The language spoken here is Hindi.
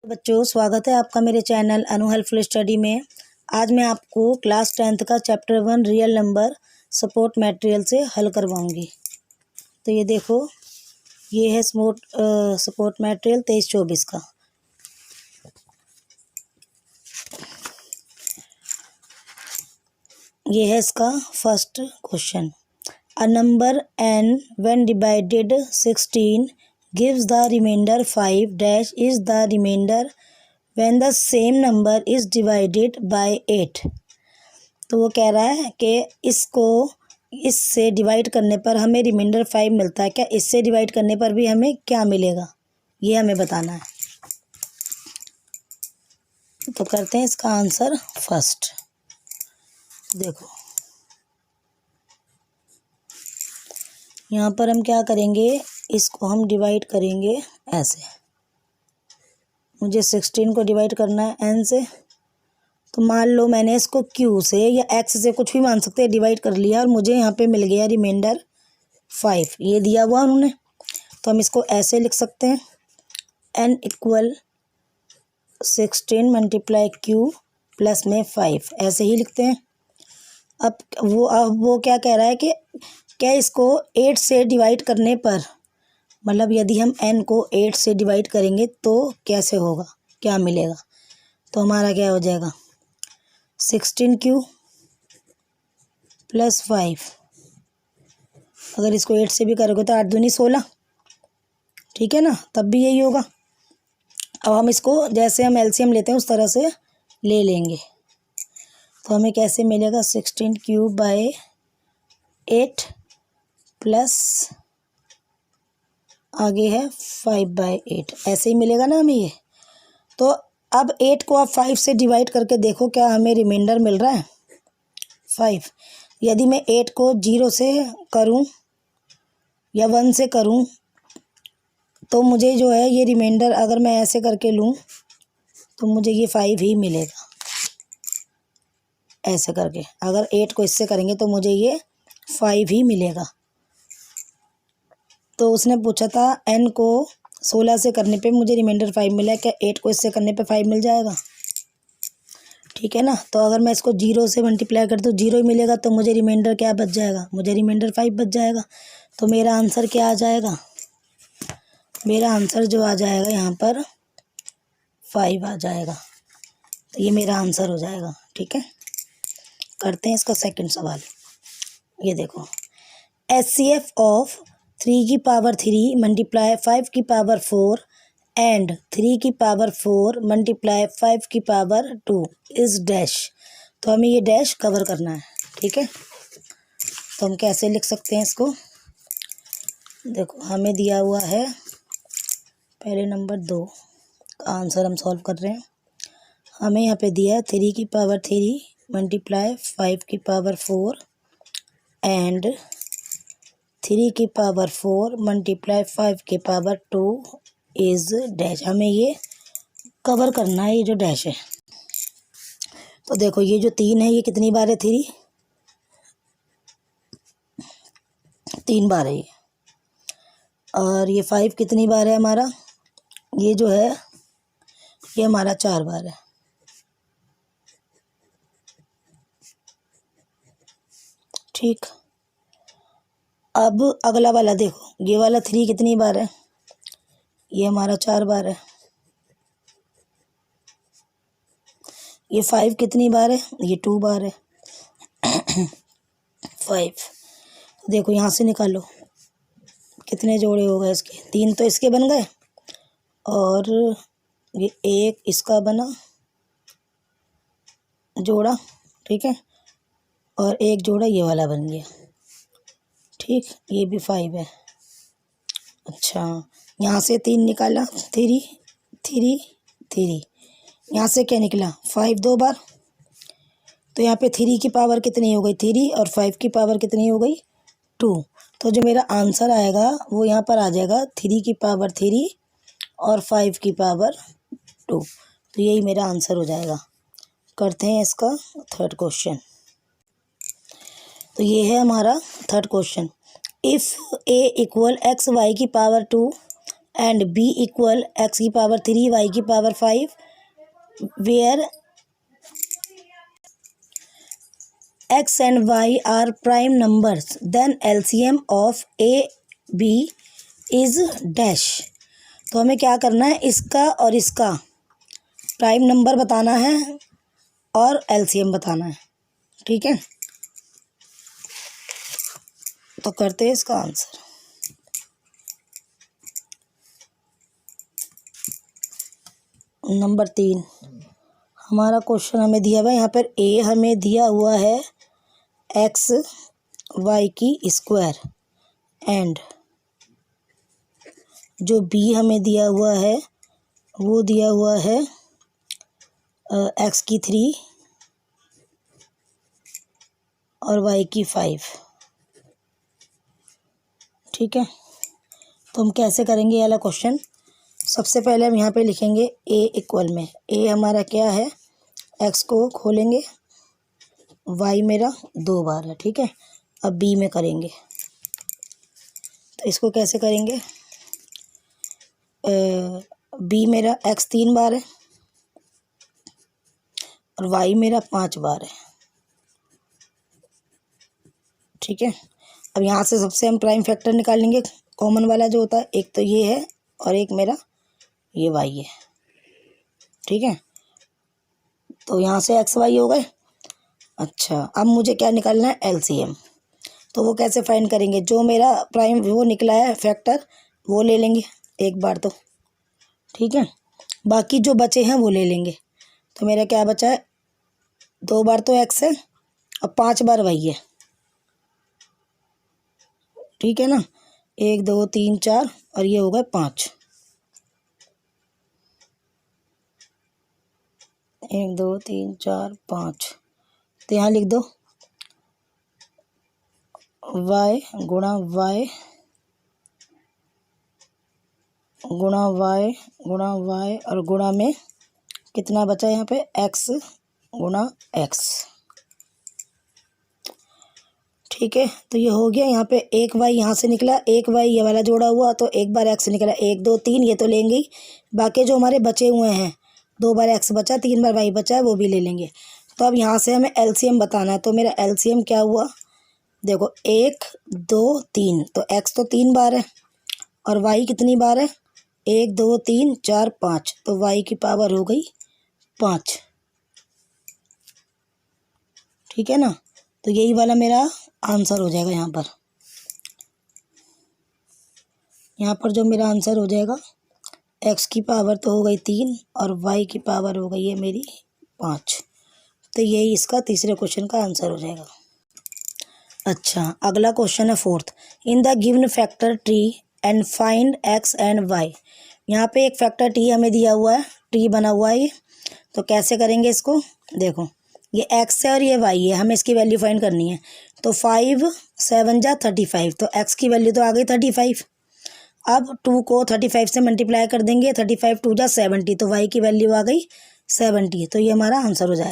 बच्चों, स्वागत है आपका मेरे चैनल अनु हेल्पफुल स्टडी में। आज मैं आपको क्लास 10th का chapter 1 real number support material से हल करवाऊंगी। तो ये देखो, ये है सपोर्ट मटेरियल 23-24 का। ये है इसका first question. A number n when divided 16 gives the remainder 5 dash is the remainder when the same number is divided by 8। तो वो कह रहा है कि इससे डिवाइड करने पर हमें रिमाइंडर 5 मिलता है, क्या इससे डिवाइड करने पर भी हमें क्या मिलेगा, ये हमें बताना है। तो करते हैं इसका आंसर फर्स्ट। देखो, यहाँ पर हम क्या करेंगे, इसको हम डिवाइड करेंगे ऐसे। मुझे 16 को डिवाइड करना है n से, तो मान लो मैंने इसको q से या x से, कुछ भी मान सकते हैं, डिवाइड कर लिया और मुझे यहाँ पे मिल गया रिमाइंडर 5। ये दिया हुआ उन्होंने, तो हम इसको ऐसे लिख सकते हैं, n equal 16 multiply q plus में 5, ऐसे ही लिखते हैं। अब वो क्या कह रहा है कि क्या इसको 8 से डिवाइड करने पर, मतलब यदि हम n को 8 से डिवाइड करेंगे तो कैसे होगा, क्या मिलेगा। तो हमारा क्या हो जाएगा, 16q प्लस 5। अगर इसको 8 से भी करोगे तो 8 दूनी 16, ठीक है ना, तब भी यही होगा। अब हम इसको जैसे हम एलसीएम लेते हैं उस तरह से ले लेंगे, तो हमें कैसे मिलेगा, 16q बाय 8 प्लस आगे है 5/8, ऐसे ही मिलेगा ना हमें ये। तो अब 8 को आप 5 से डिवाइड करके देखो, क्या हमें रिमाइंडर मिल रहा है 5। यदि मैं 8 को 0 से करूं या 1 से करूं, तो मुझे जो है ये रिमाइंडर, अगर मैं ऐसे करके लूं तो मुझे ये 5 ही मिलेगा। ऐसे करके अगर 8 को इससे करेंगे तो मुझे ये 5 ही मिलेगा। तो उसने पूछा था n को 16 से करने पे मुझे रिमाइंडर 5 मिला है, क्या 8 को इससे करने पे 5 मिल जाएगा, ठीक है ना। तो अगर मैं इसको 0 से मल्टीप्लाई कर दूँ 0 ही मिलेगा, तो मुझे रिमाइंडर क्या बच जाएगा, मुझे रिमाइंडर 5 बच जाएगा। तो मेरा आंसर क्या आ जाएगा, मेरा आंसर जो आ जाएगा यहाँ पर 5 आ जाएगा। तो ये मेरा आंसर हो जाएगा, ठीक है। करते हैं इसका सेकंड सवाल। ये देखो, HCF ऑफ 3 की पावर 3 मल्टीप्लाई 5 की पावर 4 एंड 3 की पावर 4 मल्टीप्लाई 5 की पावर 2 इज डैश। तो हमें ये डैश कवर करना है, ठीक है। तो हम कैसे लिख सकते हैं इसको, देखो हमें दिया हुआ है पहले नंबर 2 का आंसर हम सॉल्व कर रहे हैं। हमें यहाँ पे दिया है 3 की पावर 3 मल्टीप्लाई 5 की पावर 4 एंड 3 की पावर 4 मल्टीप्लाई 5 की पावर 2 इज डैश। हमें ये कवर करना है, ये जो डैश है। तो देखो, ये जो 3 है ये कितनी बार है, 3 बार है ये। और ये 5 कितनी बार है हमारा, ये जो है ये हमारा 4 बार है। ठीक, अब अगला वाला देखो, ये वाला 3 कितनी बार है, ये हमारा 4 बार है। ये 5 कितनी बार है, ये 2 बार है। 5 देखो, यहाँ से निकालो कितने जोड़े हो गए इसके, 3 तो इसके बन गए, और ये 1 इसका बना जोड़ा, ठीक है, और 1 जोड़ा ये वाला बन गया, ठीक। ये भी 5 है। अच्छा, यहाँ से 3 निकाला, 3 यहाँ से क्या निकला, 5 2 बार। तो यहाँ पे 3 की पावर कितनी हो गई, 3, और 5 की पावर कितनी हो गई, 2। तो जो मेरा आंसर आएगा वो यहाँ पर आ जाएगा 3 की पावर 3 और 5 की पावर 2। तो यही मेरा आंसर हो जाएगा। करते हैं इसका थर्ड क्वेश्चन। तो ये है हमारा third question. If a equal x y की power 2 and B equal X की पावर 3 वाई की power 5 where X and Y are prime numbers then LCM of A B is dash. तो हमें क्या करना है, इसका और इसका प्राइम नंबर बताना है और एलसीएम बताना है। ठीक है, तो करते हैं इसका आंसर। नंबर 3 हमारा क्वेश्चन हमें दिया हुआ है, यहाँ पर ए हमें दिया हुआ है एक्स वाई की स्क्वायर एंड जो बी हमें दिया हुआ है वो दिया हुआ है एक्स की 3 और वाई की 5। ठीक है, तो हम कैसे करेंगे ये वाला क्वेश्चन। सबसे पहले हम यहाँ पे लिखेंगे ए इक्वल में, ए हमारा क्या है, एक्स को खोलेंगे, वाई मेरा 2 बार है। ठीक है, अब बी में करेंगे, तो इसको कैसे करेंगे, बी मेरा एक्स 3 बार है और वाई मेरा 5 बार है। ठीक है, अब यहाँ से सबसे हम प्राइम फैक्टर निकालेंगे, कॉमन वाला जो होता है, एक तो ये है और एक मेरा ये वाई है। ठीक है, तो यहाँ से एक्स वाई हो गए। अच्छा, अब मुझे क्या निकालना है, एलसीएम। तो वो कैसे फाइंड करेंगे, जो मेरा प्राइम वो निकला है फैक्टर वो ले लेंगे एक बार तो। ठीक है, बाकी जो बचे हैं वो ले लेंगे। तो मेरा क्या बचा है, 2 बार तो एक्स है और 5 बार वाई है। ठीक है ना, 1 2 3 4 और ये हो गए 5। 1 2 3 4 5। तो यहाँ लिख दो y गुणा y गुणा y गुणा y और गुणा में कितना बचा यहाँ पे, x गुणा x। ठीक है, तो ये हो गया। यहाँ पे एक वाई यहाँ से निकला, एक वाई ये वाला जोड़ा हुआ, तो एक बार एक्स निकला, 1 2 3 ये तो लेंगे ही। बाकी जो हमारे बचे हुए हैं, 2 बार एक्स बचा, 3 बार वाई बचा है, वो भी ले लेंगे। तो अब यहाँ से हमें एलसीएम बताना है। तो मेरा एलसीएम क्या हुआ, देखो 1 2 3, तो एक्स तो 3 बार है और वाई कितनी बार है, 1 2 3 4 5, तो वाई की पावर हो गई 5। ठीक है ना, तो यही वाला मेरा आंसर हो जाएगा। यहाँ पर जो मेरा आंसर हो जाएगा, एक्स की पावर तो हो गई 3 और वाई की पावर हो गई है मेरी 5। तो यही इसका तीसरे क्वेश्चन का आंसर हो जाएगा। अच्छा, अगला क्वेश्चन है 4th। In the given factor tree and find X and Y. यहाँ पे एक फैक्टर टी हमें दिया हुआ है, टी बना हुआ है ये। तो कैसे करेंगे इसको, देखो ये एक्स है और ये वाई है, हमें इसकी वैल्यू फाइंड करनी है। तो 5 7 जा 35, तो एक्स की वैल्यू तो आ गई 35। अब 2 को 35 से मल्टीप्लाई कर देंगे, 35 2 जा 70, तो वाई की वैल्यू आ गई 70। तो ये हमारा आंसर हो जाएगा।